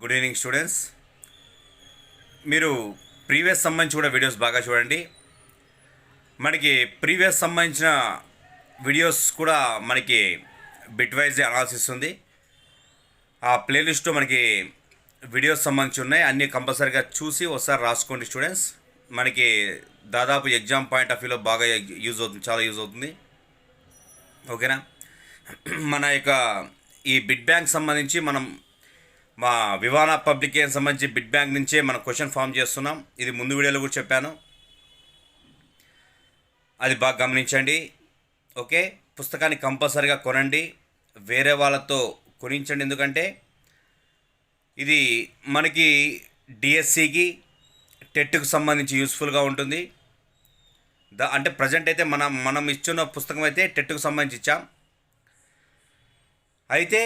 Good evening students. మీరు previous సంబంధించి కూడా వీడియోస్ బాగా చూడండి. మనకి ప్రీవియస్ సంబంధించిన వీడియోస్ కూడా మనకి బిట్ వైజ్ అనాలిసిస్ ఉంది. ఆ ప్లేలిస్ట్లో మనకి వీడియోస్ సంబంధించి ఉన్నాయి. అన్నీ కంపల్సరీగా చూసి ఒకసారి రాసుకోండి స్టూడెంట్స్. మనకి దాదాపు ఎగ్జామ్ పాయింట్ ఆఫ్ వ్యూలో బాగా యూజ్ అవుతుంది, చాలా యూజ్ అవుతుంది. ఓకేనా? మన యొక్క ఈ బిట్ బ్యాంక్ సంబంధించి మనం మా వివానా పబ్లికేషన్ సంబంధించి బిట్ బ్యాంక్ నుంచే మనం క్వశ్చన్ ఫామ్ చేస్తున్నాం. ఇది ముందు వీడియోలో కూడా చెప్పాను, అది బాగా గమనించండి. ఓకే, పుస్తకాన్ని కంపల్సరీగా కొనండి, వేరే వాళ్ళతో కొనించండి. ఎందుకంటే ఇది మనకి డిఎస్సికి టెట్కు సంబంధించి యూస్ఫుల్గా ఉంటుంది. అంటే ప్రజెంట్ అయితే మనం ఇచ్చిన పుస్తకం అయితే టెట్కు సంబంధించి ఇచ్చాం. అయితే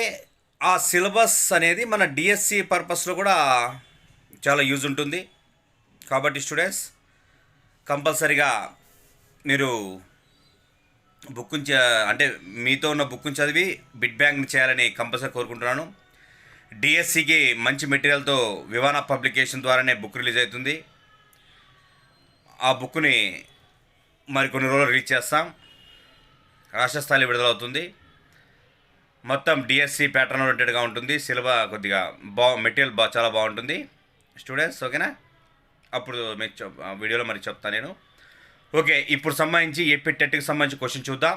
ఆ సిలబస్ అనేది మన డిఎస్సి పర్పస్లో కూడా చాలా యూజ్ ఉంటుంది. కాబట్టి స్టూడెంట్స్ కంపల్సరీగా మీరు అంటే మీతో ఉన్న బుక్ని చదివి బిట్ బ్యాంక్ చేయాలని కంపల్సరీ కోరుకుంటున్నాను. డిఎస్సికి మంచి మెటీరియల్తో వివానా పబ్లికేషన్ ద్వారానే బుక్ రిలీజ్ అవుతుంది. ఆ బుక్ని మరికొన్ని రోజులు రిలీజ్ చేస్తాం, రాష్ట్ర స్థాయిలో విడుదలవుతుంది. మొత్తం డిఎస్సి ప్యాటర్న్ ఓరియంటెడ్గా ఉంటుంది. సిలబస్ కొద్దిగా మెటీరియల్ చాలా బాగుంటుంది స్టూడెంట్స్. ఓకేనా? అప్పుడు మీకు వీడియోలో మరి చెప్తాను నేను. ఓకే, ఇప్పుడు సంబంధించి ఏపీ టెట్కి సంబంధించి క్వశ్చన్ చూద్దాం.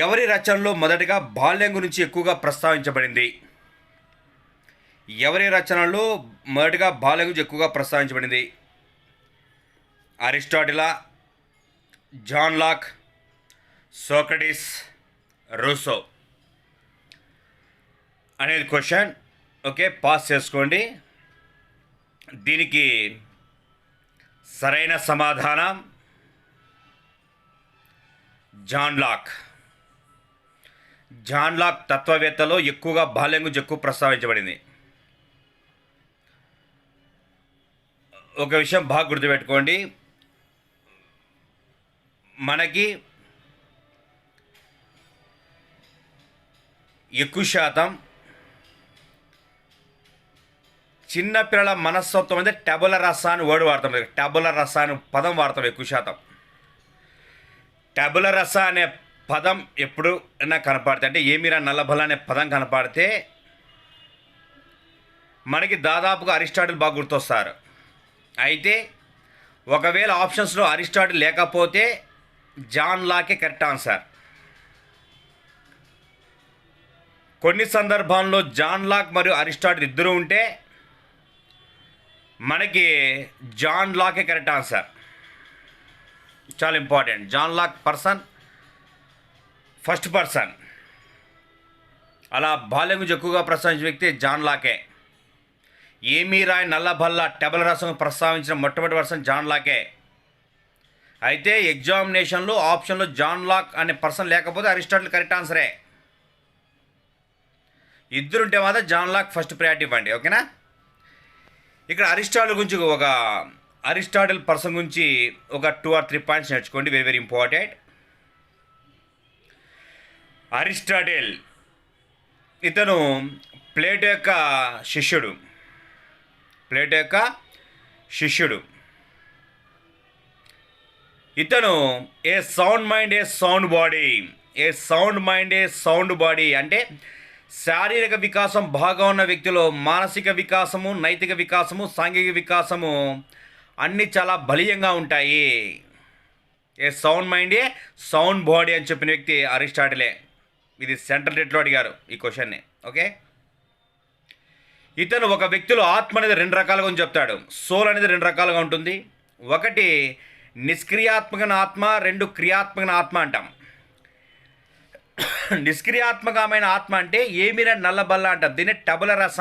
ఎవరి రచనలో మొదటగా బాల్యం గురించి ఎక్కువగా ప్రస్తావించబడింది? ఎవరి రచనలో మొదటగా బాల్యం గురించి ఎక్కువగా ప్రస్తావించబడింది? అరిస్టాటిలా, జాన్ లాక్, సోక్రటీస్, రూసో అనేది క్వశ్చన్. ఓకే, పాస్ చేసుకోండి. దీనికి సరైన సమాధానం జాన్ లాక్. జాన్ లాక్ తత్వవేత్తలో ఎక్కువగా బాల్యం గురించి ఎక్కువ ప్రస్తావించబడింది. ఒక విషయం బాగా గుర్తుపెట్టుకోండి, మనకి ఎక్కువ శాతం చిన్నపిల్లల మనస్తత్వం అంటే టబుల రస అని వర్డ్ వాడతాం, టబుల రస అని పదం వాడతాం ఎక్కువ శాతం. టబుల రస అనే పదం ఎప్పుడైనా కనపడితే, అంటే ఏమిరా నల్లబల అనే పదం కనపడితే మనకి దాదాపుగా అరిస్టాటిల్ బాగా గుర్తొస్తారు. అయితే ఒకవేళ ఆప్షన్స్లో అరిస్టాటిల్ లేకపోతే జాన్ లాకే కరెక్ట్ ఆన్సర్. కొన్ని సందర్భాల్లో జాన్ లాక్ మరియు అరిస్టాటిల్ ఇద్దరు ఉంటే మనకి జాన్ లాకే కరెక్ట్ ఆన్సర్. చాలా important. John Locke first person. అలా బాల్యం గురించి ఎక్కువగా ప్రస్తావించిన వ్యక్తి జాన్ లాకే. ఏమీ రాయ్ నల్లబల్ల టెబల రసం ప్రస్తావించిన మొట్టమొదటి పర్సన్ జాన్ లాకే. అయితే ఎగ్జామినేషన్లో ఆప్షన్లో జాన్ లాక్ అనే పర్సన్ లేకపోతే అరిస్టాటిల్ కరెక్ట్ ఆన్సరే. ఇద్దరుంటే మాత్రం జాన్ లాక్ ఫస్ట్ ప్రయారిటీ ఇవ్వండి. ఓకేనా? ఇక్కడ అరిస్టాటిల్ పర్సన్ గురించి ఒక 2 or 3 పాయింట్స్ నేర్చుకోండి, వెరీ వెరీ ఇంపార్టెంట్. అరిస్టాటిల్ ఇతను ప్లేటో యొక్క శిష్యుడు. ఇతను ఏ సౌండ్ మైండ్ ఏ సౌండ్ బాడీ అంటే శారీరక వికాసం బాగా ఉన్న వ్యక్తిలో మానసిక వికాసము, నైతిక వికాసము, సాంఘిక వికాసము అన్నీ చాలా బలీయంగా ఉంటాయి. ఏ సౌండ్ మైండ్ ఏ సౌండ్ బాడీ అని చెప్పిన వ్యక్తి అరిస్టాటిలే. ఇది సెంట్రల్ టెట్లో అడిగారు ఈ క్వశ్చన్ని. ఓకే, ఇతను ఒక వ్యక్తిలో ఆత్మ అనేది 2 రకాలుగా అని చెప్తాడు. సోల్ అనేది 2 రకాలుగా ఉంటుంది. ఒకటి నిష్క్రియాత్మకమైన ఆత్మ, 2 క్రియాత్మకమైన ఆత్మ అంటాం. నిష్క్రియాత్మకమైన ఆత్మ అంటే ఏమిరా నల్లబల్ల అంటాం, దీన్ని టబుల రస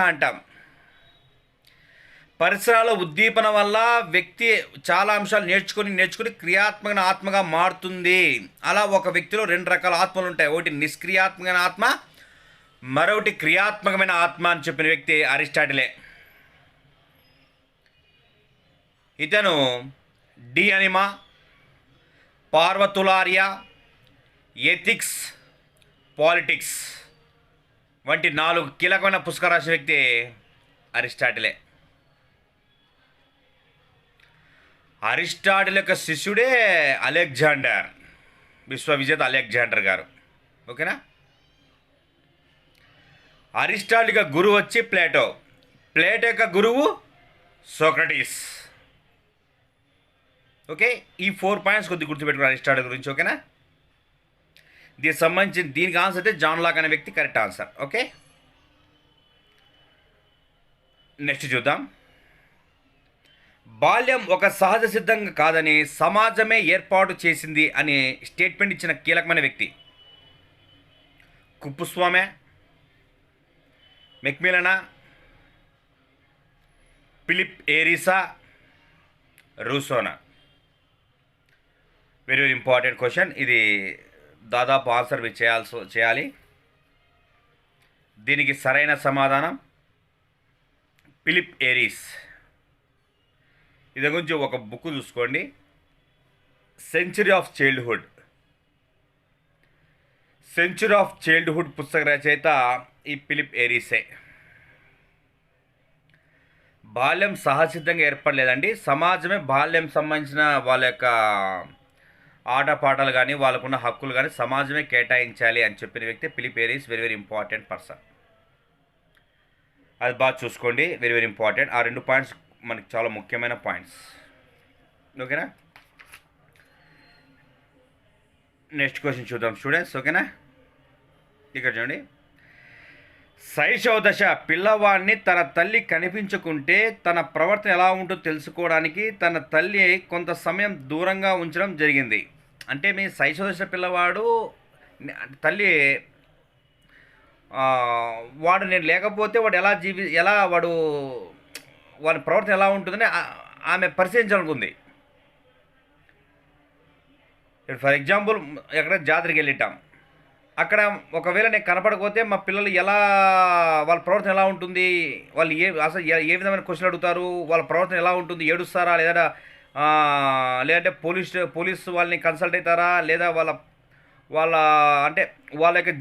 అంటాం. పరిసరాల ఉద్దీపన వల్ల వ్యక్తి చాలా అంశాలు నేర్చుకుని క్రియాత్మకమైన ఆత్మగా మారుతుంది. అలా ఒక వ్యక్తిలో 2 రకాల ఆత్మలు ఉంటాయి. ఒకటి నిష్క్రియాత్మకమైన ఆత్మ, మరొకటి క్రియాత్మకమైన ఆత్మ అని చెప్పిన వ్యక్తి అరిస్టాటిలే. ఇతను డి అనిమా, పార్వతులారియా, ఎథిక్స్, పాలిటిక్స్ వంటి 4 కీలకమైన పుస్తకాలు రాసిన వ్యక్తి అరిస్టాటిలే. అరిస్టాటిల్ యొక్క శిష్యుడే అలెగ్జాండర్, విశ్వవిజేత అలెగ్జాండర్ గారు. ఓకేనా. అరిస్టాటిల్ యొక్క గురువు వచ్చి ప్లేటో. ప్లేటో యొక్క గురువు సోక్రటీస్. ఓకే, ఈ 4 పాయింట్స్ కొద్దిగా గుర్తుపెట్టుకున్నారు అరిస్టాటిల్ గురించి. ఓకేనా. దీనికి సంబంధించిన దీనికి ఆన్సర్ అయితే జాన్ లాక్ అనే వ్యక్తి కరెక్ట్ ఆన్సర్. ఓకే, నెక్స్ట్ చూద్దాం. బాల్యం ఒక సహజ సిద్ధంగా కాదని సమాజమే ఏర్పాటు చేసింది అని స్టేట్మెంట్ ఇచ్చిన కీలకమైన వ్యక్తి కుప్పుస్వామే, మెక్మిలనా, ఫిలిప్ ఏరిసా, రూసోనా. Very very important question. ఇది దాదాపు ఆన్సర్ మీరు చేయాలి. దీనికి సరైన సమాధానం ఫిలిప్ ఏరిస్. ఇది గురించి ఒక బుక్ చూసుకోండి, century of childhood. Century of childhood పుస్తక రచయిత ఈ ఫిలిప్ ఏరిసే. బాల్యం సహసిద్ధంగా ఏర్పడలేదండి, సమాజమే బాల్యం సంబంధించిన వాళ్ళ యొక్క ఆటపాటలు కానీ వాళ్ళకున్న హక్కులు కానీ సమాజమే కేటాయించాలి అని చెప్పిన వ్యక్తి Philippe Aries. Very very important person. అది బాగా చూసుకోండి, వెరీ వెరీ ఇంపార్టెంట్. ఆ 2 పాయింట్స్ మనకి చాలా ముఖ్యమైన పాయింట్స్. ఓకేనా. నెక్స్ట్ క్వశ్చన్ చూద్దాం స్టూడెంట్స్. ఓకేనా. ఇక్కడ చూడండి. శైశవ దశ పిల్లవాడిని తన తల్లి కనిపించుకుంటే తన ప్రవర్తన ఎలా ఉంటుందో తెలుసుకోవడానికి తన తల్లి కొంత సమయం దూరంగా ఉంచడం జరిగింది. అంటే మీ శైశవ దశ పిల్లవాడు తల్లి వాడు నేను లేకపోతే వాడు ఎలా వాడి ప్రవర్తన ఎలా ఉంటుందని ఆమె పరిశీలించాలనుకుంది. ఫర్ ఎగ్జాంపుల్, ఎక్కడ జాతరకి వెళ్ళిటాం, అక్కడ ఒకవేళ నేను కనపడకపోతే మా పిల్లలు వాళ్ళ ప్రవర్తన ఎలా ఉంటుంది, వాళ్ళు అసలు ఏ విధమైన క్వశ్చన్ అడుగుతారు, వాళ్ళ ప్రవర్తన ఎలా ఉంటుంది, ఏడుస్తారా లేదంటే పోలీస్ వాళ్ళని కన్సల్ట్ అవుతారా, లేదా వాళ్ళ అంటే వాళ్ళ యొక్క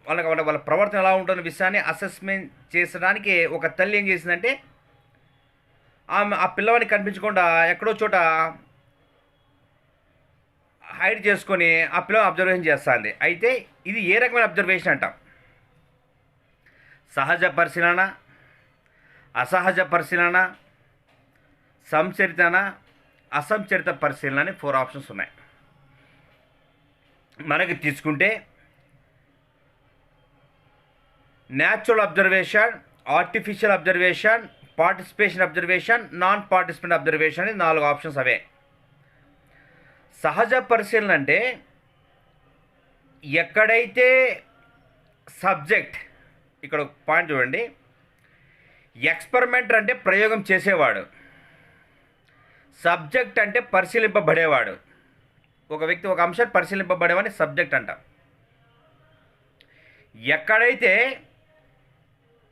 వాళ్ళ ప్రవర్తన ఎలా ఉంటుందనే విషయాన్ని అసెస్మెంట్ చేసడానికి ఒక తల్లి ఏం చేసిందంటే ఆమె ఆ పిల్లవాడిని కనిపించకుండా ఎక్కడో చోట హైడ్ చేసుకొని ఆ పిల్లవాడిని అబ్జర్వేషన్ చేస్తుంది. అయితే ఇది ఏ రకమైన అబ్జర్వేషన్ అంటాం? సహజ పరిశీలన, అసహజ పరిశీలన, సంచరితన, అసంచరిత పరిశీలన అని 4 ఆప్షన్స్ ఉన్నాయి. మనకి తీసుకుంటే natural observation, artificial observation, participation observation, non participant observation అని 4 ఆప్షన్స్ అవే. సహజ పరిశీలన అంటే ఎక్కడైతే సబ్జెక్ట్, ఇక్కడ పాయింట్ చూడండి, ఎక్స్పెరిమెంటర్ అంటే ప్రయోగం చేసేవాడు, సబ్జెక్ట్ అంటే పరిశీలింపబడేవాడు. ఒక వ్యక్తి ఒక అంశాన్ని పరిశీలింపబడేవాడిని సబ్జెక్ట్ అంట. ఎక్కడైతే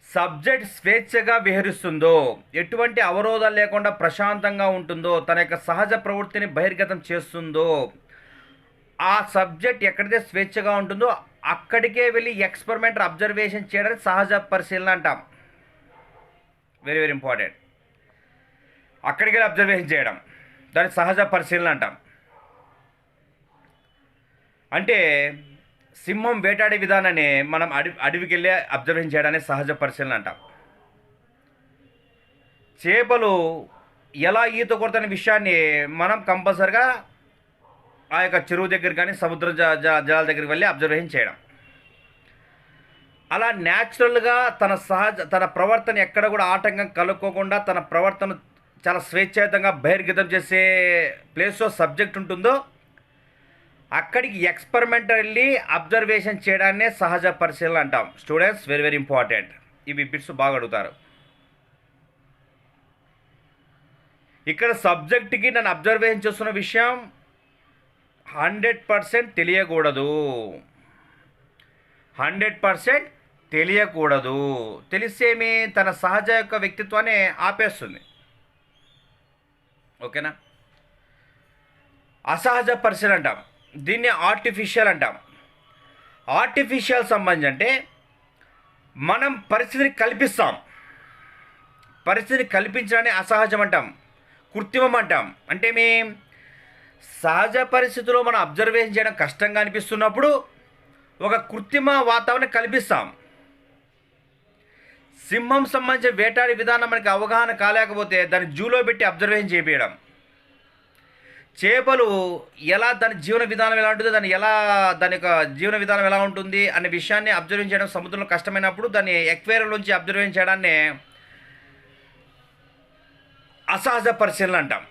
సబ్జెక్ట్ స్వేచ్ఛగా విహరిస్తుందో, ఎటువంటి అవరోధాలు లేకుండా ప్రశాంతంగా ఉంటుందో, తన యొక్క సహజ ప్రవృత్తిని బహిర్గతం చేస్తుందో, ఆ సబ్జెక్ట్ ఎక్కడైతే స్వేచ్ఛగా ఉంటుందో అక్కడికే వెళ్ళి ఎక్స్పెరిమెంటర్ అబ్జర్వేషన్ చేయడానికి సహజ పరిశీలన అంటాం. Very very important. అక్కడికి వెళ్ళి అబ్జర్వేషన్ చేయడం దాన్ని సహజ పరిశీలన అంటాం. అంటే సింహం వేటాడే విధానాన్ని మనం అడవికి వెళ్ళి అబ్జర్వేషన్ చేయడానికి సహజ పరిశీలన అంటాం. చేపలు ఎలా ఈత కొడతానే విషయాన్ని మనం కంపల్సరిగా ఆ యొక్క చెరువు దగ్గర కానీ సముద్ర జలాల దగ్గరికి వెళ్ళి అబ్జర్వేషన్ చేయడం. అలా న్యాచురల్గా తన ప్రవర్తన ఎక్కడ కూడా ఆటంకం కలుక్కోకుండా తన ప్రవర్తన చాలా స్వేచ్ఛాయుతంగా బహిర్గతం చేసే ప్లేస్లో సబ్జెక్ట్ ఉంటుందో అక్కడికి ఎక్స్పెరిమెంటల్లీ అబ్జర్వేషన్ చేయడాన్నే సహజ పరిశీలన అంటాం. Students, very very important. ఇవి బిట్స్ బాగా అడుగుతారు. ఇక్కడ సబ్జెక్ట్కి నన్ను అబ్జర్వేషన్ చేస్తున్న విషయం 100% తెలియకూడదు. 100% తెలియకూడదు. తెలిసేమి తన సహజ యొక్క వ్యక్తిత్వాన్ని ఆపేస్తుంది. ఓకేనా. అసహజ పరిశీలన అంటాం, దీన్ని ఆర్టిఫిషియల్ అంటాం. ఆర్టిఫిషియల్ సంబంధం అంటే మనం పరిస్థితిని కల్పిస్తాం. పరిస్థితిని కల్పించడాన్ని అసహజం అంటాం, కృత్రిమం అంటాం. అంటే మీ సహజ పరిస్థితిలో మనం అబ్జర్వేషన్ చేయడం కష్టంగా అనిపిస్తున్నప్పుడు ఒక కృత్రిమ వాతావరణం కల్పిస్తాం. సింహం సంబంధించిన వేటాడే విధానం మనకి అవగాహన కాలేకపోతే దాన్ని జూలో పెట్టి అబ్జర్వేషన్ చేపించడం. చేపలు ఎలా దాని జీవన విధానం ఎలా ఉంటుందో దాని యొక్క జీవన విధానం ఎలా ఉంటుంది అనే విషయాన్ని అబ్జర్వేషన్ చేయడం సముద్రంలో కష్టమైనప్పుడు దాన్ని ఎక్వేరియంలోంచి అబ్జర్వేషన్ చేయడాన్ని అసహజ పరిశీలన అంటాం.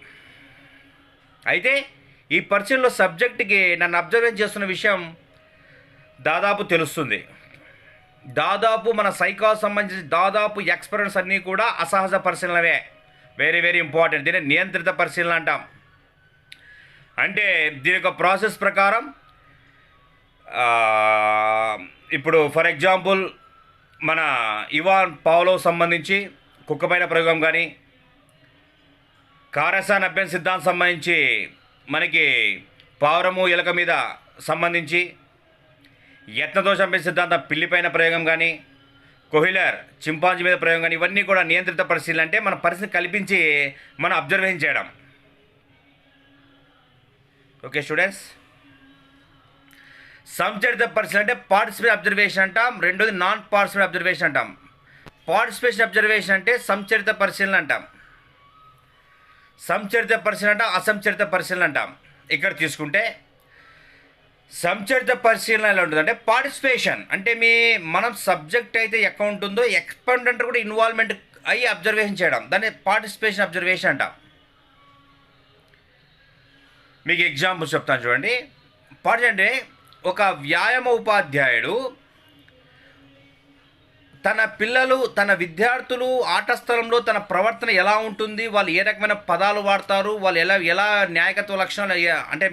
అయితే ఈ పరిశీలనలో సబ్జెక్ట్కి నన్ను అబ్జర్వేషన్ చేస్తున్న విషయం దాదాపు తెలుస్తుంది. దాదాపు మన సైకాలజీ సంబంధించి దాదాపు ఎక్స్పెరిమెంట్స్ అన్నీ కూడా అసహజ పరిశీలనవే. Very very important. దీన్ని నియంత్రిత పరిశీలన అంటాం. అంటే దీని యొక్క ప్రాసెస్ ప్రకారం ఇప్పుడు ఫర్ ఎగ్జాంపుల్ మన ఇవాన్ పావ్లోవ్ సంబంధించి కుక్కపైన ప్రయోగం కానీ, కారసాన్ అభ్యసన సిద్ధాంతం సంబంధించి మనకి పావురము ఎలుక మీద సంబంధించి, యత్నదోష అభ్యసన సిద్ధాంతం పిల్లిపైన ప్రయోగం కానీ, కోహిలర్ చింపాంజీ మీద ప్రయోగం కానీ, ఇవన్నీ కూడా నియంత్రిత పరిశీలన. అంటే మన పరిస్థితి కల్పించి మనం అబ్జర్వేషన్ చేయడం. ఓకే స్టూడెంట్స్, సంచరిత పరిశీలన అంటే పార్టిసిపేట్ అబ్జర్వేషన్ అంటాం. రెండోది నాన్ పార్టిసిపేట్ అబ్జర్వేషన్ అంటాం. పార్టిసిపేషన్ అబ్జర్వేషన్ అంటే సంచరిత పరిశీలన అంటాం. సంచరిత పరిశీలన అంటాం, అసంచరిత పరిశీలన అంటాం. ఇక్కడ తీసుకుంటే సంచరిత పరిశీలన ఎలా ఉంటుంది అంటే పార్టిసిపేషన్ అంటే మనం సబ్జెక్ట్ అయితే ఎక్కడ ఉంటుందో ఎక్స్పెరిమెంట్ కూడా ఇన్వాల్వ్మెంట్ అయ్యి అబ్జర్వేషన్ చేయడం, దాన్ని పార్టిసిపేషన్ అబ్జర్వేషన్ అంటాం. మీకు ఎగ్జాంపుల్ చెప్తాను చూడండి. అంటే ఒక వ్యాయామ ఉపాధ్యాయుడు తన విద్యార్థులు ఆట స్థలంలో తన ప్రవర్తన ఎలా ఉంటుంది, వాళ్ళు ఏ రకమైన పదాలు వాడతారు, వాళ్ళు ఎలా న్యాయకత్వ లక్షణాలు అంటే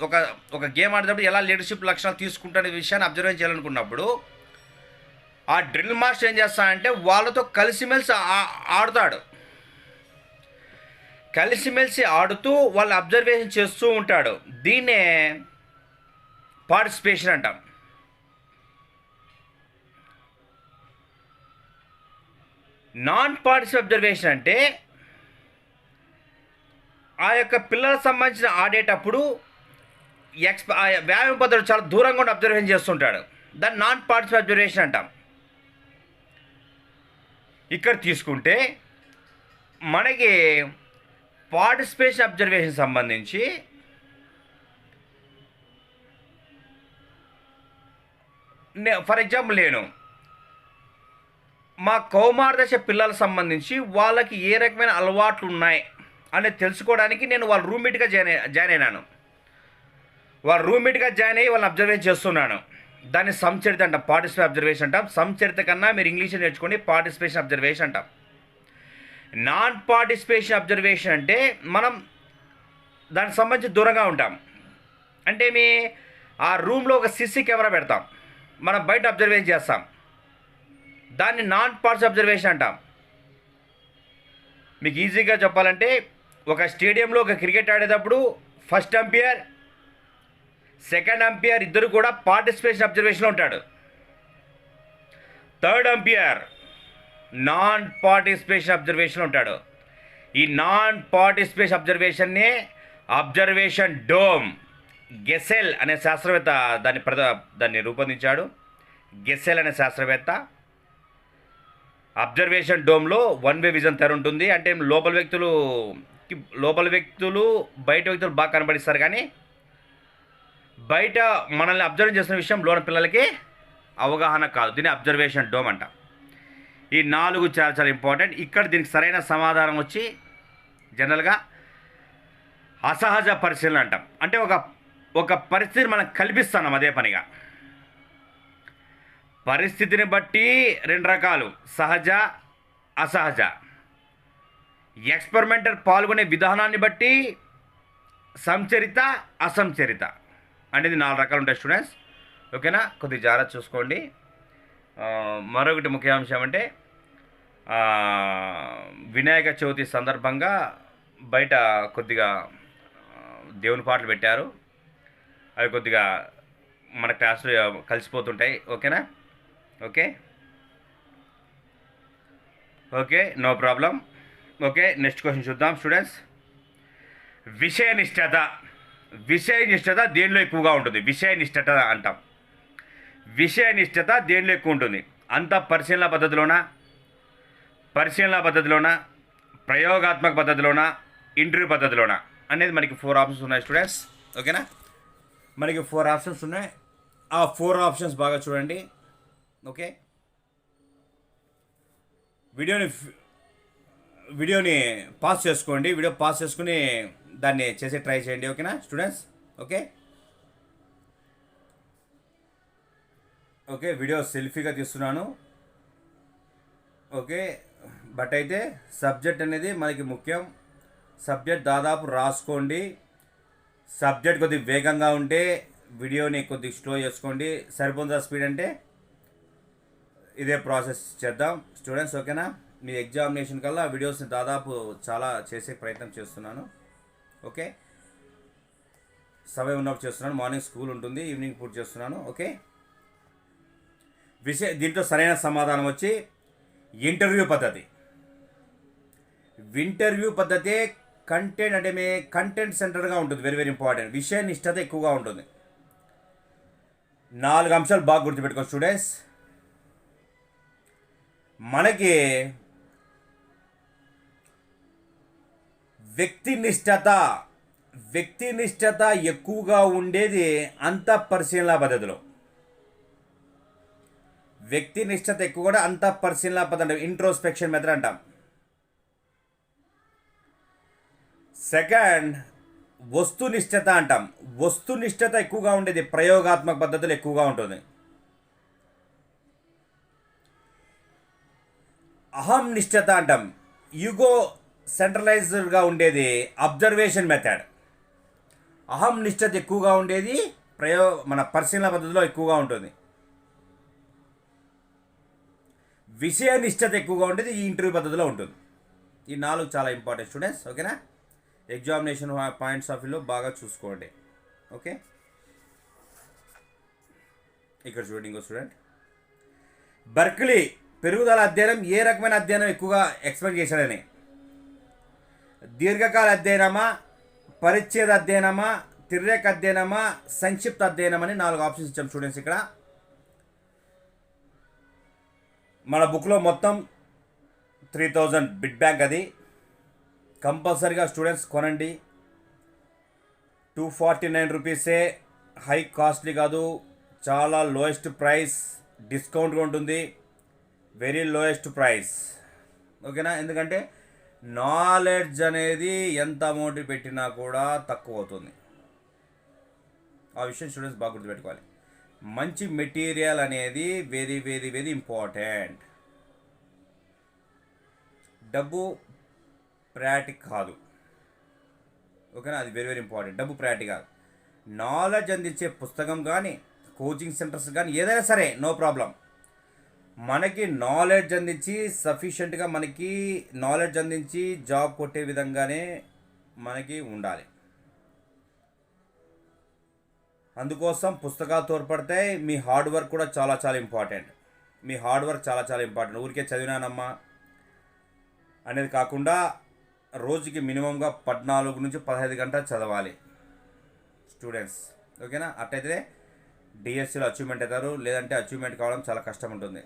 ఒక గేమ్ ఆడేటప్పుడు ఎలా లీడర్షిప్ లక్షణాలు తీసుకుంటారనే విషయాన్ని అబ్జర్వ్ చేయాలనుకున్నప్పుడు ఆ డ్రిల్ మాస్టర్ ఏం చేస్తాడంటే వాళ్ళతో కలిసిమెలిసి ఆడుతాడు. కలిసిమెలిసి ఆడుతూ వాళ్ళు అబ్జర్వేషన్ చేస్తూ ఉంటాడు. దీన్నే పార్టిసిపేషన్ అంటాం. నాన్ పార్టిసిపేట్ అబ్జర్వేషన్ అంటే ఆ యొక్క పిల్లలకు సంబంధించిన ఆడేటప్పుడు వ్యాయామ పద్ధతులు చాలా దూరంగా ఉండి అబ్జర్వేషన్ చేస్తుంటాడు. దాన్ని నాన్ పార్టిసిపేట్ అబ్జర్వేషన్ అంటాం. ఇక్కడ తీసుకుంటే మనకి పార్టిసిపేషన్ అబ్జర్వేషన్ సంబంధించి ఫర్ ఎగ్జాంపుల్ నేను మా కౌమార దశ పిల్లలకు సంబంధించి వాళ్ళకి ఏ రకమైన అలవాట్లు ఉన్నాయి అనేది తెలుసుకోవడానికి నేను వాళ్ళ రూమ్మేట్గా జాయిన్ అయినాను. వాళ్ళ రూమ్మేట్గా జాయిన్ అయ్యి వాళ్ళని అబ్జర్వేషన్ చేస్తున్నాను. దాన్ని సంచరిత అంటాం, పార్టిసిపేట్ అబ్జర్వేషన్ అంటాం. సంచరిత కన్నా మీరు ఇంగ్లీష్ నేర్చుకోండి, పార్టిసిపేషన్ అబ్జర్వేషన్ అంటాం. నాన్ పార్టిసిపేషన్ అబ్జర్వేషన్ అంటే మనం దానికి సంబంధించి దూరంగా ఉంటాం. అంటే ఆ రూమ్లో ఒక సీసీ కెమెరా పెడతాం, మనం బయట అబ్జర్వేషన్ చేస్తాం. దాన్ని నాన్ పార్టిసిపేట్ అబ్జర్వేషన్ అంటాం. మీకు ఈజీగా చెప్పాలంటే ఒక స్టేడియంలో ఒక క్రికెట్ ఆడేటప్పుడు ఫస్ట్ అంపైర్, సెకండ్ అంపైర్ ఇద్దరు కూడా పార్టిసిపేషన్ అబ్జర్వేషన్లో ఉంటాడు. థర్డ్ అంపైర్ నాన్ పార్టిసిపేషన్ అబ్జర్వేషన్లో ఉంటాడు. ఈ నాన్ పార్టిసిపేషన్ అబ్జర్వేషన్నే అబ్జర్వేషన్ డోమ్ గెసెల్ అనే శాస్త్రవేత్త దాన్ని రూపొందించాడు. గెసెల్ అనే శాస్త్రవేత్త అబ్జర్వేషన్ డోమ్లో వన్ వే విజన్ తెర ఉంటుంది. అంటే లోపల వ్యక్తులు బయట వ్యక్తులు బాగా కనబడిస్తారు, కానీ బయట మనల్ని అబ్జర్వ్ చేస్తున్న విషయం లోన పిల్లలకి అవగాహన కాదు. దీన్ని అబ్జర్వేషన్ డోమ్ అంట. ఈ 4 చాలా చాలా ఇంపార్టెంట్. ఇక్కడ దీనికి సరైన సమాధానం వచ్చి జనరల్గా అసహజ పరిశీలన అంటాం. అంటే ఒక పరిస్థితిని మనం కల్పిస్తున్నాం. అదే పనిగా పరిస్థితిని బట్టి 2 రకాలు, సహజ, అసహజ. ఎక్స్పెరిమెంటర్ పాల్గొనే విధానాన్ని బట్టి సంచరిత, అసంచరిత అనేది 4 రకాలు ఉంటాయి స్టూడెంట్స్. ఓకేనా, కొద్దిగా జాగ్రత్త చూసుకోండి. మరొకటి ముఖ్యాంశం అంటే వినాయక చవితి సందర్భంగా బయట కొద్దిగా దేవుని పాటలు పెట్టారు. అవి కొద్దిగా మన క్లాస్లో కలిసిపోతుంటాయి. ఓకేనా? Okay okay, no problem. Okay, next question చూద్దాం స్టూడెంట్స్. విషయనిష్టత విషయనిష్టత దేనిలో ఎక్కువగా ఉంటుంది? విషయనిష్టత అంటాం. విషయనిష్టత దేనిలో ఎక్కువ ఉంటుంది? అంత పరిశీలన పద్ధతిలోనా, ప్రయోగాత్మక పద్ధతిలోనా, ఇంటర్వ్యూ పద్ధతిలోనా అనేది మనకి 4 ఆప్షన్స్ ఉన్నాయి స్టూడెంట్స్. ఓకేనా? మనకి 4 ఆప్షన్స్ ఉన్నాయి. ఆ 4 ఆప్షన్స్ బాగా చూడండి. ఓకే, వీడియోని పాస్ చేసుకోండి. వీడియో పాస్ చేసుకుని దాన్ని చేసి ట్రై చేయండి. ఓకేనా స్టూడెంట్స్? ఓకే ఓకే, వీడియో సెల్ఫీగా తీస్తున్నాను. ఓకే, బట్ అయితే సబ్జెక్ట్ అనేది మనకి ముఖ్యం. సబ్జెక్ట్ దాదాపు రాసుకోండి. సబ్జెక్ట్ కొద్దిగా వేగంగా ఉంటే వీడియోని కొద్దిగా స్లో చేసుకోండి. సరిపోతుందా స్పీడ్ అంటే? ఇదే ప్రాసెస్ చేద్దాం స్టూడెంట్స్. ఓకేనా? మీ ఎగ్జామినేషన్ కల్లా వీడియోస్ని దాదాపు చాలా చేసే ప్రయత్నం చేస్తున్నాను. ఓకే, సమయం ఉన్నప్పుడు చేస్తున్నాను. మార్నింగ్ స్కూల్ ఉంటుంది, ఈవినింగ్ పూర్తి చేస్తున్నాను. ఓకే, దీంట్లో సరైన సమాధానం వచ్చి ఇంటర్వ్యూ పద్ధతి. ఇంటర్వ్యూ పద్ధతి కంటెంట్ అంటే కంటెంట్ సెంటర్గా ఉంటుంది. Very very important. విషయ నిష్టత ఎక్కువగా ఉంటుంది. 4 అంశాలు బాగా గుర్తుపెట్టుకోండి స్టూడెంట్స్. మనకి వ్యక్తినిష్టత ఎక్కువగా ఉండేది అంతఃపరిశీలన పద్ధతిలో. వ్యక్తినిష్టత ఎక్కువ కూడా అంతఃపరిశీలన పద్ధతి, ఇంట్రోస్పెక్షన్ మెథడ్ అంటాం. సెకండ్, వస్తునిష్టత అంటాం. వస్తునిష్టత ఎక్కువగా ఉండేది ప్రయోగాత్మక పద్ధతులు ఎక్కువగా ఉంటుంది. అహం నిష్టత అంటాం. ఈగో సెంట్రలైజ్డ్గా ఉండేది అబ్జర్వేషన్ మెథడ్. అహం నిష్టత ఎక్కువగా ఉండేది మన పరిశీలన పద్ధతిలో ఎక్కువగా ఉంటుంది. విషయ నిష్టత ఎక్కువగా ఉండేది ఈ ఇంటర్వ్యూ పద్ధతిలో ఉంటుంది. ఈ 4 చాలా ఇంపార్టెంట్ స్టూడెంట్స్. ఓకేనా? ఎగ్జామినేషన్ పాయింట్స్ ఆఫ్ వ్యూలో బాగా చూసుకోండి. ఓకే, ఇక్కడ చూడండి ఇంకో స్టూడెంట్. బర్క్లీ పెరుగుదల అధ్యయనం ఏ రకమైన అధ్యయనం ఎక్కువగా ఎక్స్పెక్ట్ చేశాడని? దీర్ఘకాల అధ్యయనమా, పరిచ్ఛేద అధ్యయనమా, తిర్యక్ అధ్యయనమా, సంక్షిప్త అధ్యయనం అని 4 ఆప్షన్స్ ఇచ్చాం స్టూడెంట్స్. ఇక్కడ మన బుక్లో మొత్తం 3000 బిట్ బ్యాంక్. అది కంపల్సరీగా స్టూడెంట్స్ కొనండి. 249 రూపీసే, హై కాస్ట్లీ కాదు, చాలా లోయెస్ట్ ప్రైస్, డిస్కౌంట్గా ఉంటుంది. Very lowest price. ఓకేనా? ఎందుకంటే నాలెడ్జ్ అనేది ఎంత అమౌంట్ పెట్టినా కూడా తక్కువ అవుతుంది. ఆ విషయం స్టూడెంట్స్ బాగా గుర్తుపెట్టుకోవాలి. మంచి మెటీరియల్ అనేది వెరీ వెరీ వెరీ ఇంపార్టెంట్. డబ్బు ప్రయారిటీ కాదు. ఓకేనా? అది వెరీ వెరీ ఇంపార్టెంట్. డబ్బు ప్రయారిటీ కాదు. నాలెడ్జ్ అందించే పుస్తకం కానీ, కోచింగ్ సెంటర్స్ కానీ ఏదైనా సరే నో ప్రాబ్లం. మనకి నాలెడ్జ్ అందించి సఫిషియెంట్గా మనకి నాలెడ్జ్ అందించి జాబ్ కొట్టే విధంగానే మనకి ఉండాలి. అందుకోసం పుస్తకాలు తోడ్పడతాయి. మీ హార్డ్ వర్క్ కూడా చాలా చాలా ఇంపార్టెంట్. మీ హార్డ్ వర్క్ చాలా చాలా ఇంపార్టెంట్. ఊరికే చదివినానమ్మా అనేది కాకుండా రోజుకి మినిమంగా 14 నుంచి 15 గంటలు చదవాలి స్టూడెంట్స్. ఓకేనా? అట్టయితే డిఎస్సిలో అచీవ్మెంట్ అవుతారు. లేదంటే అచీవ్మెంట్ కావడం చాలా కష్టం ఉంటుంది.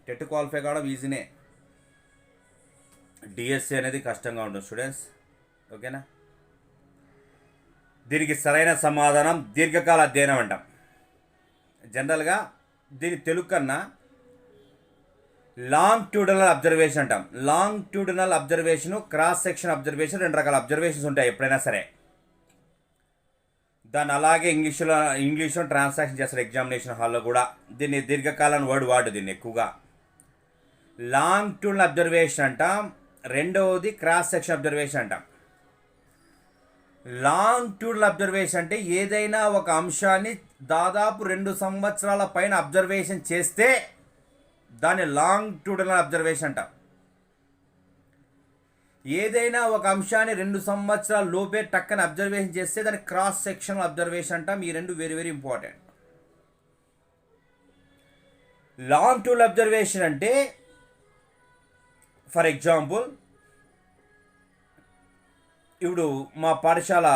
టెట్ క్వాలిఫై కావడం ఈజీనే, డిఎస్సి అనేది కష్టంగా ఉంటుంది స్టూడెంట్స్. ఓకేనా? దీనికి సరైన సమాధానం దీర్ఘకాల అధ్యయనం అంటాం. జనరల్గా దీని తెలుగు కన్నా లాంగిట్యూడినల్ అబ్జర్వేషన్ అంటాం. Longitudinal observation, cross section observation, 2 రకాల అబ్జర్వేషన్స్ ఉంటాయి ఎప్పుడైనా సరే. దాన్ని అలాగే ఇంగ్లీష్లో ట్రాన్సాక్షన్ చేస్తారు ఎగ్జామినేషన్ హాల్లో కూడా. దీన్ని దీర్ఘకాలం వాడు దీన్ని ఎక్కువగా లాంగిట్యూడినల్ అబ్జర్వేషన్ అంటాం. రెండవది క్రాస్ సెక్షన్ అబ్జర్వేషన్ అంటాం. లాంగిట్యూడినల్ అబ్జర్వేషన్ అంటే ఏదైనా ఒక అంశాన్ని దాదాపు 2 సంవత్సరాల పైన అబ్జర్వేషన్ చేస్తే దాన్ని లాంగిట్యూడినల్ అబ్జర్వేషన్ అంటాం. ఏదైనా ఒక అంశాన్ని 2 సంవత్సరాల లోపే టక్కన అబ్జర్వేషన్ చేస్తే దాన్ని క్రాస్ సెక్షనల్ అబ్జర్వేషన్ అంటాం. ఈ 2 very very important. Longitudinal observation అంటే ఫర్ ఎగ్జాంపుల్ ఇప్పుడు మా పాఠశాల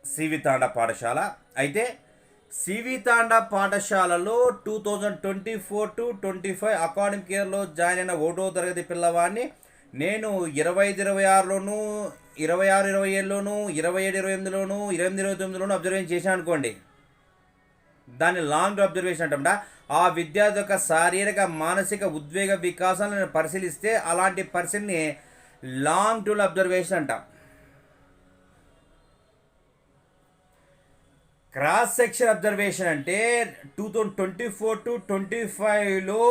సివి తాండా పాఠశాల అయితే సివి తాండా పాఠశాలలో 2024-25 అకాడమిక్ ఇయర్లో జాయిన్ అయిన 1వ తరగతి పిల్లవాడిని నేను 25-26లోను 26-27లోను 27-28లోను 28-29లోను అబ్జర్వేషన్ చేశాను అనుకోండి, దాన్ని లాంగ్ అబ్జర్వేషన్ అంటాం. ఆ విద్యార్థి యొక్క శారీరక మానసిక ఉద్వేగ వికాసాలను పరిశీలిస్తే అలాంటి పరిస్థితిని లాంగ్ టూల్ అబ్జర్వేషన్ అంటాం. క్రాస్ సెక్షన్ అబ్జర్వేషన్ అంటే 2024-25లో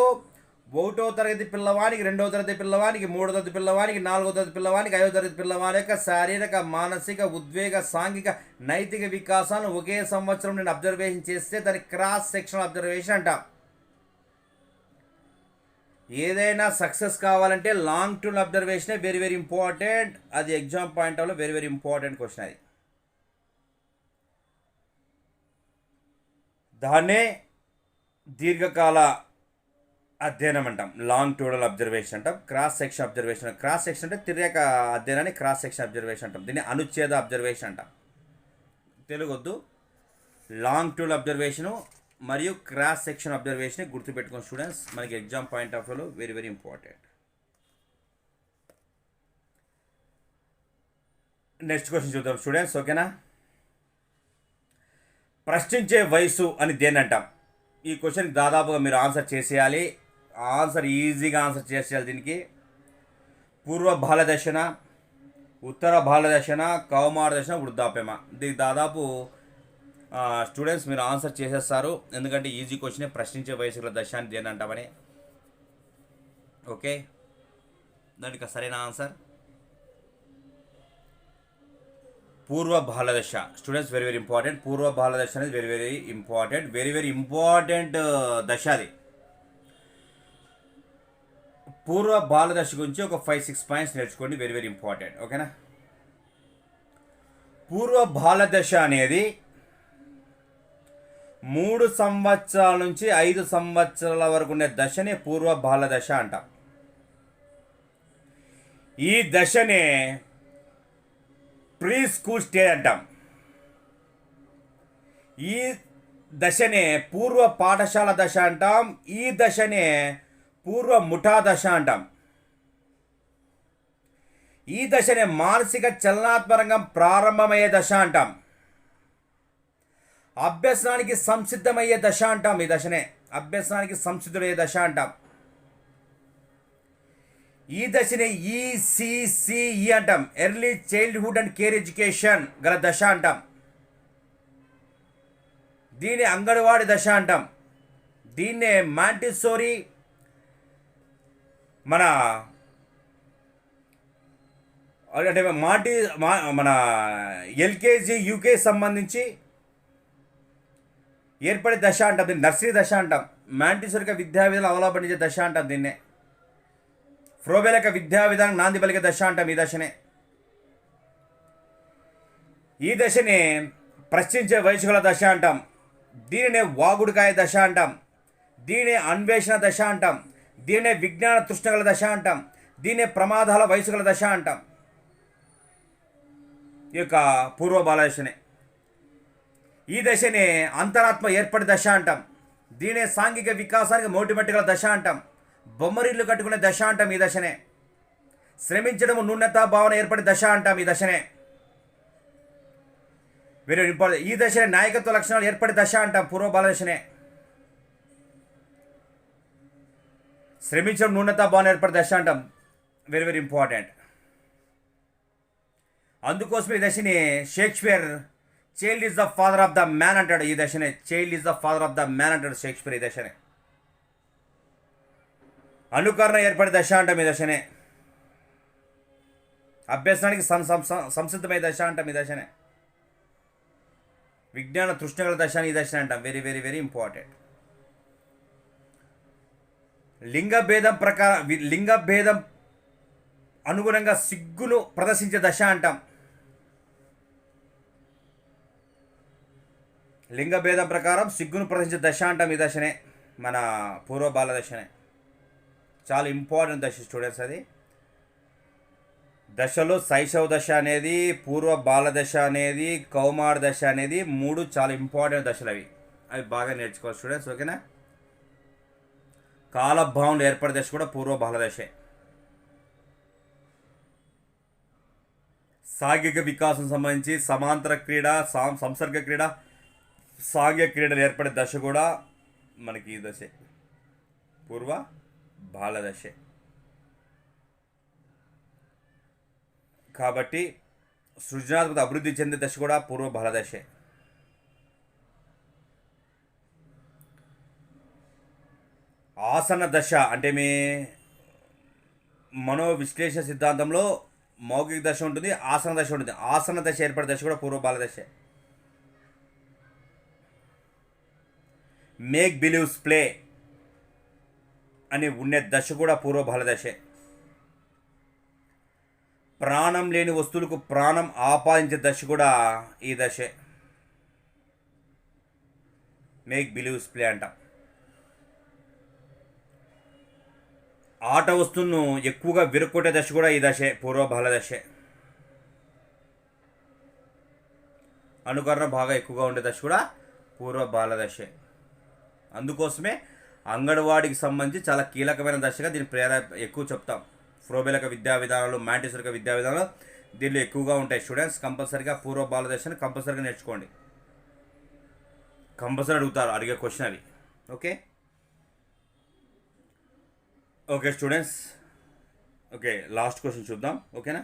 1వ తరగతి పిల్లవానికి 2వ తరగతి పిల్లవానికి 3వ తరగతి పిల్లవానికి 4వ తరగతి పిల్లవానికి 5వ తరగతి పిల్లవాని యొక్క శారీరక మానసిక ఉద్వేగ సాంఘిక నైతిక వికాసాలను ఒకే సంవత్సరం నేను అబ్జర్వేషన్ చేస్తే దాన్ని క్రాస్ సెక్షన్ అబ్జర్వేషన్ అంటాం. ఏదైనా సక్సెస్ కావాలంటే లాంగ్ టర్మ్ అబ్జర్వేషనే వెరీ వెరీ ఇంపార్టెంట్. అది exam point of very very important question. అది దాన్నే దీర్ఘకాల అధ్యయనం అంటాం, లాంగ్ టోటల్ అబ్జర్వేషన్ అంటాం. Cross section observation, cross section అంటే తిర్యక అధ్యయనాన్ని క్రాస్ సెక్షన్ అబ్జర్వేషన్ అంటాం. దీన్ని అనుచ్ఛేద అబ్జర్వేషన్ అంటాం. తెలుగొద్దు. లాంగ్ టోటల్ అబ్జర్వేషను మరియు క్రాస్ సెక్షన్ అబ్జర్వేషన్ గుర్తుపెట్టుకోండి స్టూడెంట్స్, మనకి ఎగ్జామ్ పాయింట్ ఆఫ్ వ్యూలో very very important. Next question చూద్దాం స్టూడెంట్స్, ఓకేనా. ప్రశ్నించే వయసు అని దేని అంటాం? ఈ క్వశ్చన్కి దాదాపుగా మీరు ఆన్సర్ చేసేయాలి. ఆన్సర్ ఈజీగా ఆన్సర్ చేసేయాలి. దీనికి పూర్వ బాల దశన, ఉత్తర బాల దశన, కౌమార దశన, వృద్ధాప్యమా? దీనికి దాదాపు స్టూడెంట్స్ మీరు ఆన్సర్ చేసేస్తారు, ఎందుకంటే ఈజీ క్వశ్చనే. ప్రశ్నించే వయసుల దశ అని దేని అంటామని. ఓకే, దానికి సరైన ఆన్సర్ పూర్వ బాలదశ. Students very very important. పూర్వ బాలదశ అనేది very very important, very very important దశ. అది పూర్వ బాలదశ గురించి ఒక 5-6 పాయింట్స్ నేర్చుకోండి, వెరీ వెరీ ఇంపార్టెంట్. ఓకేనా. పూర్వ బాలదశ అనేది 3 సంవత్సరాల నుంచి 5 సంవత్సరాల వరకు ఉండే దశనే పూర్వ బాలదశ అంటాం. ఈ దశనే ప్రీ స్కూల్ స్టేజ్ అంటాం. ఈ దశనే పూర్వ పాఠశాల దశ అంటాం. ఈ దశనే పూర్వ ముఠా దశ అంటాం. ఈ దశనే మానసిక చలనాత్మకంగా ప్రారంభమయ్యే దశ అంటాం. అభ్యసనానికి సంసిద్ధమయ్యే దశ అంటాం. ఈ దశనే అభ్యసనానికి సంసిద్ధుడయ్యే దశ అంటాం. ఈ దశనే ఈసీసీఈ అంటాం, early childhood and care education గల దశ అంటాం. దీన్ని అంగన్వాడీ దశ అంటాం. దీన్నే మాంటిసోరీ మన అంటే మన ఎల్కేజీ యూకేజీ సంబంధించి ఏర్పడే దశ అంటాం. దీన్ని నర్సరీ దశ అంటాం. మాంటిసోరిక విద్యా విధానం అవలంబించే దశ అంటాం. దీన్నే ఫ్రోబెలక విద్యా విధానం నాంది పలికే దశ అంటాం. ఈ దశనే ఈ దశనే ప్రశ్నించే వయసుగల దశ అంటాం. దీనినే వాగుడుకాయ దశ అంటాం. దీనే అన్వేషణ దశ అంటాం. దీనే విజ్ఞాన తృష్ణగల దశ అంటాం. దీనే ప్రమాదాల వయసుగల దశ అంటాం. ఈ యొక్క పూర్వ బాలదశనే. ఈ దశనే అంతరాత్మ ఏర్పడే దశ అంటాం. దీనే సాంఘిక వికాసానికి మోటిమట్టుగల దశ అంటాం. బొమ్మరిల్లు కట్టుకునే దశ అంటాం. ఈ దశనే శ్రమించడం న్యూనతా భావన ఏర్పడే దశ అంటాం. ఈ దశనే వెరీ ఇంపార్టెంట్. ఈ దశనే నాయకత్వ లక్షణాలు ఏర్పడే దశ అంటాం. పూర్వ బాలదశనే శ్రమించడం న్యూనతా భావన ఏర్పడే దశ అంటాం. Very very important. అందుకోసం ఈ దశని Shakespeare child is the father of the man అంటాడు. ఈ దశనే child is the father of the man అంటాడు షేక్స్పియర్. ఈ దశనే అనుకరణ ఏర్పడే దశ అంటాం. ఈ దశనే అభ్యసనానికి సంసిద్ధమయ్యే దశ అంటాం. ఈ దశనే విజ్ఞాన తృష్ణగల దశ అని ఈ దశ అంటాం. Very very very important. లింగభేదం అనుగుణంగా సిగ్గును ప్రదర్శించే దశ అంటాం. లింగభేదం ప్రకారం సిగ్గును ప్రదర్శించే దశ అంటాం. ఈ దశనే మన పూర్వ బాల దశనే. చాలా ఇంపార్టెంట్ దశ స్టూడెంట్స్. అది దశలో శైశవ దశ అనేది, పూర్వ బాల దశ అనేది, కౌమార దశ అనేది 3 చాలా ఇంపార్టెంట్ దశలు. అవి బాగా నేర్చుకోవాలి స్టూడెంట్స్. ఓకేనా. కాలభావంలో ఏర్పడే దశ కూడా పూర్వ బాల దశే. సాంఘిక వికాసం సంబంధించి సమాంతర క్రీడ, సంసర్గ క్రీడ, సాంఘిక క్రీడలు ఏర్పడే దశ కూడా మనకి ఈ దశే, పూర్వ బాల దశే. కాబట్టి సృజనాత్మక అభివృద్ధి చెందే దశ కూడా పూర్వ బాల దశే. ఆసన దశ అంటే మీ మనోవిశ్లేషణ సిద్ధాంతంలో మౌఖిక దశ ఉంటుంది, ఆసన దశ ఉంటుంది. ఆసన దశ ఏర్పడే దశ కూడా పూర్వ బాల దశే. మేక్ బిలీవ్స్ ప్లే అని ఉండే దశ కూడా పూర్వ బాల దశే. ప్రాణం లేని వస్తువులకు ప్రాణం ఆపాదించే దశ కూడా ఈ దశే. మేక్ బిలీవ్స్ ప్లే అంట. ఆట వస్తువును ఎక్కువగా విరుక్కొట్టే దశ కూడా ఈ దశే, పూర్వ బాల దశే. అనుకరణ బాగా ఎక్కువగా ఉండే దశ కూడా పూర్వ బాల దశే. అందుకోసమే అంగన్వాడికి సంబంధించి చాలా కీలకమైన దశగా దీన్ని ఎక్కువ చెప్తాం. ఫ్రోబెలక విద్యా విధానాలు, మాంటిసరిక విద్యా విధానాలు దీనిలో ఎక్కువగా ఉంటాయి స్టూడెంట్స్. కంపల్సరీగా పూర్వ బాల దశని కంపల్సరీగా నేర్చుకోండి. కంపల్సరీ అడిగే క్వశ్చన్ అవి. Okay students. లాస్ట్ క్వశ్చన్ చూద్దాం. ఓకేనా.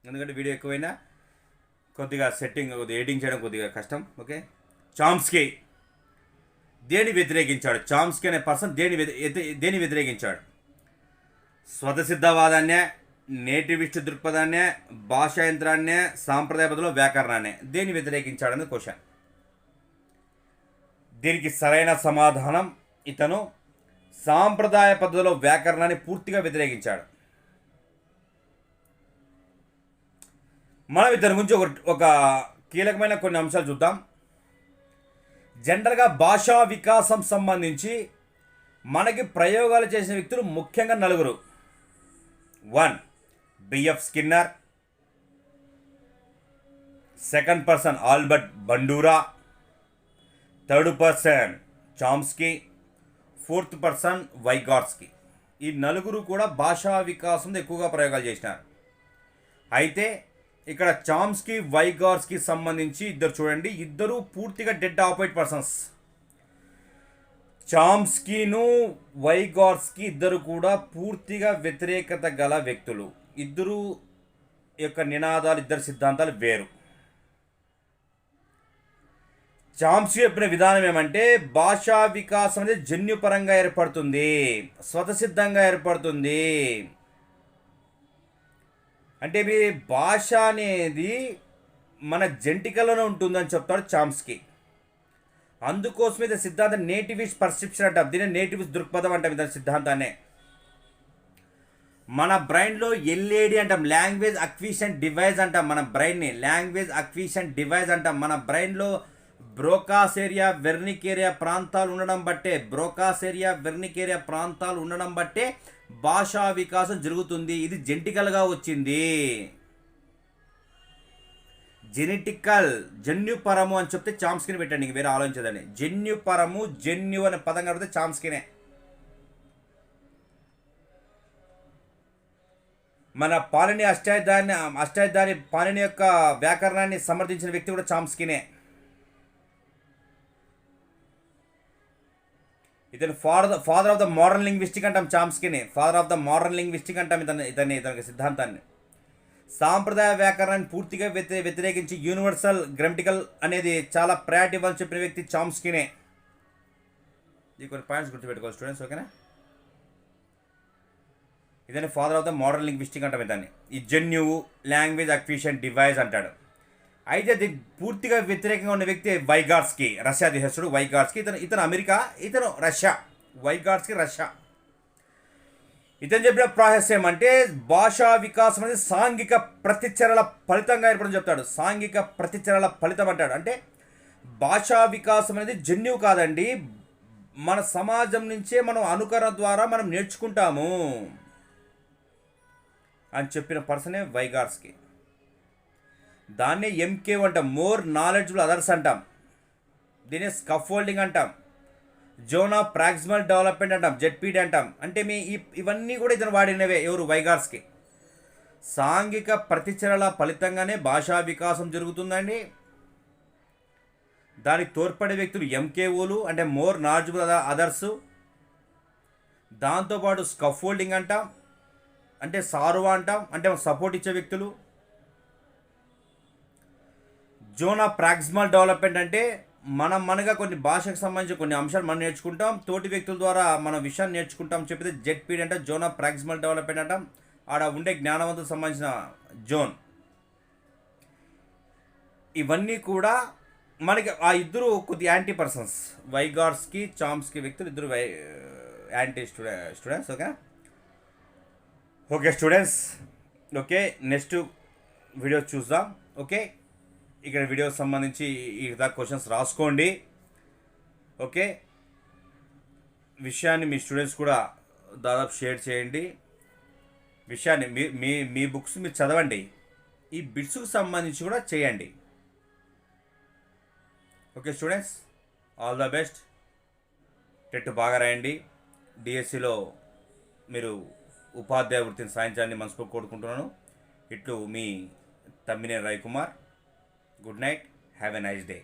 ఎందుకంటే వీడియో ఎక్కువైనా కొద్దిగా ఎడిటింగ్ చేయడం కొద్దిగా కష్టం. చామ్స్కీ దేని వ్యతిరేకించాడు? చామ్స్కీ అనే పర్సన్ దేని వ్యతిరేకించాడు? స్వతసిద్ధవాదాన్నే, నేటివిస్ట్ దృక్పథాన్నే, భాషా యంత్రాన్నే, సాంప్రదాయ పద్ధతిలో వ్యాకరణాన్నే దేని వ్యతిరేకించాడనేది క్వశ్చన్. దీనికి సరైన సమాధానం, ఇతను సాంప్రదాయ పద్ధతిలో వ్యాకరణాన్ని పూర్తిగా వ్యతిరేకించాడు. మనం ఇతని గురించి ఒక కీలకమైన కొన్ని అంశాలు చూద్దాం. జనరల్గా భాషా వికాసం సంబంధించి మనకి ప్రయోగాలు చేసిన వ్యక్తులు ముఖ్యంగా నలుగురు. 1 B F Skinner, second person Albert Bandura, third person Chomsky, fourth person Vygotsky. ఈ నలుగురు కూడా భాషా వికాసంలో ఎక్కువగా ప్రయోగాలు చేసినారు. అయితే ఇక్కడ చామ్స్కీ, వైగాట్స్కీ సంబంధించి ఇద్దరు చూడండి, ఇద్దరు పూర్తిగా డెడ్ ఆపోజిట్ పర్సన్స్. చామ్స్కీను, వైగాట్స్కీ ఇద్దరు కూడా పూర్తిగా వ్యతిరేకత గల వ్యక్తులు. ఇద్దరు యొక్క నినాదాలు, ఇద్దరు సిద్ధాంతాలు వేరు. చామ్స్కీ చెప్పిన విధానం ఏమంటే భాషా వికాసం అనేది జన్యుపరంగా ఏర్పడుతుంది, స్వతసిద్ధంగా ఏర్పడుతుంది. అంటే మీ భాష అనేది మన జెంటికలోనే ఉంటుందని చెప్తాడు చామ్స్కీ. అందుకోసమే ఇది సిద్ధాంతం నేటివిస్ట్ పర్సెప్షన్ అంటాం. దీన్ని నేటివిస్ట్ దృక్పథం అంటాం. ఇతని సిద్ధాంతాన్ని మన బ్రెయిన్లో ఎల్ఏడి అంటాం, లాంగ్వేజ్ అక్విజిషన్ డివైస్ అంటాం. మన బ్రెయిన్ని లాంగ్వేజ్ అక్విజిషన్ డివైస్ అంటాం. మన బ్రెయిన్లో బ్రోకాస్ ఏరియా, వెర్నిక్ ఏరియా ప్రాంతాలు ఉండడం బట్టే భాషా వికాసం జరుగుతుంది. ఇది జెనెటికల్గా వచ్చింది. జన్యుపరము అని చెప్తే చామ్స్కీని పెట్టండి, ఇంక వేరే ఆలోచించదండి. జన్యుపరము, జన్యు అనే పదం కడితే చామ్స్కీనే. మన పాణిని అష్టాధ్యాయి పాణిని యొక్క వ్యాకరణాన్ని సమర్థించిన వ్యక్తి కూడా చామ్స్కీనే. ఇతను father of the modern linguistic అంటాం చామ్స్కీని. Father of the modern linguistic అంటాం ఇతని సిద్ధాంతాన్ని. సాంప్రదాయ వ్యాకరణాన్ని పూర్తిగా వ్యతిరేకించి యూనివర్సల్ గ్రామటికల్ అనేది చాలా ప్రయారిటీ ఇవ్వాలని చెప్పిన వ్యక్తి చామ్స్కీనే. ఇది కొన్ని పాయింట్స్ గుర్తుపెట్టుకోవాలి స్టూడెంట్స్. ఓకేనా. ఇతని father of the modern linguistic అంటాం ఇతన్ని. ఈ జన్యువు, లాంగ్వేజ్ అక్విజిషన్ డివైస్ అంటాడు. అయితే దీనికి పూర్తిగా వ్యతిరేకంగా ఉన్న వ్యక్తి వైగాట్స్కీ, రష్యా దేశస్థుడు వైగాట్స్కీ. ఇతను అమెరికా, ఇతను రష్యా. వైగాట్స్కీ రష్యా. ఇతను చెప్పిన ప్రాసెస్ ఏమంటే భాషా వికాసం అనేది సాంఘిక ప్రతిచర్యల ఫలితంగా ఏర్పడని చెప్తాడు. సాంఘిక ప్రతిచర్యల ఫలితం అంటాడు. అంటే భాషా వికాసం అనేది జన్యువు కాదండి, మన సమాజం నుంచే మనం అనుకరణ ద్వారా మనం నేర్చుకుంటాము అని చెప్పిన పర్సనే వైగార్స్కి. దాన్నే ఎంకే అంటాం, మోర్ నాలెడ్జ్ఫుల్ అదర్స్ అంటాం. దీన్ని స్కఫోల్డింగ్ అంటాం, జోన్ ఆఫ్ ప్రాక్సిమల్ డెవలప్మెంట్ అంటాం, జెడ్పీడీ అంటాం. అంటే ఇవన్నీ కూడా ఇతను వాడినవే. ఎవరు? వైగార్స్కి. సాంఘిక ప్రతిచర్యల ఫలితంగానే భాషా వికాసం జరుగుతుందండి. దానికి తోడ్పడే వ్యక్తులు ఎంకేఓలు, అంటే మోర్ నాలెడ్జబుల్ అదర్స్. దాంతోపాటు స్కఫోల్డింగ్ అంటాం, అంటే సారువా అంటాం, అంటే సపోర్ట్ ఇచ్చే వ్యక్తులు. జోన్ ఆఫ్ ప్రాక్సిమల్ డెవలప్మెంట్ అంటే మనగా కొన్ని భాషకు సంబంధించిన కొన్ని అంశాలు మనం నేర్చుకుంటాం, తోటి వ్యక్తుల ద్వారా మన విషయాన్ని నేర్చుకుంటాం చెప్పితే జెడ్పీడీ అంటే జోన్ ఆఫ్ ప్రాక్సిమల్ డెవలప్మెంట్ అంటాం. ఆడ ఉండే జ్ఞానవంతులకు సంబంధించిన జోన్. ఇవన్నీ కూడా మనకి ఆ ఇద్దరు కొద్ది యాంటీ పర్సన్స్, వైగార్స్కి చామ్స్కి వ్యక్తులు ఇద్దరు anti students. Okay students, okay next video చూద్దాం. ఓకే, ఇక్కడ వీడియోకి సంబంధించి ఇదా క్వశ్చన్స్ రాసుకోండి. ఓకే, విషయాన్ని మీ స్టూడెంట్స్ కూడా దాదాపు షేర్ చేయండి. విషయాన్ని మీ బుక్స్ మీరు చదవండి, ఈ బిట్స్కు సంబంధించి కూడా చేయండి. Okay students, all the best. TET బాగా రాయండి. డిఎస్సిలో మీరు ఉపాధ్యాయ వృత్తిని సాధించాలని మనస్ఫూర్తిగా కోరుకుంటున్నాను. ఇట్లు మీ Tammineni Ravikumar. Good night, have a nice day.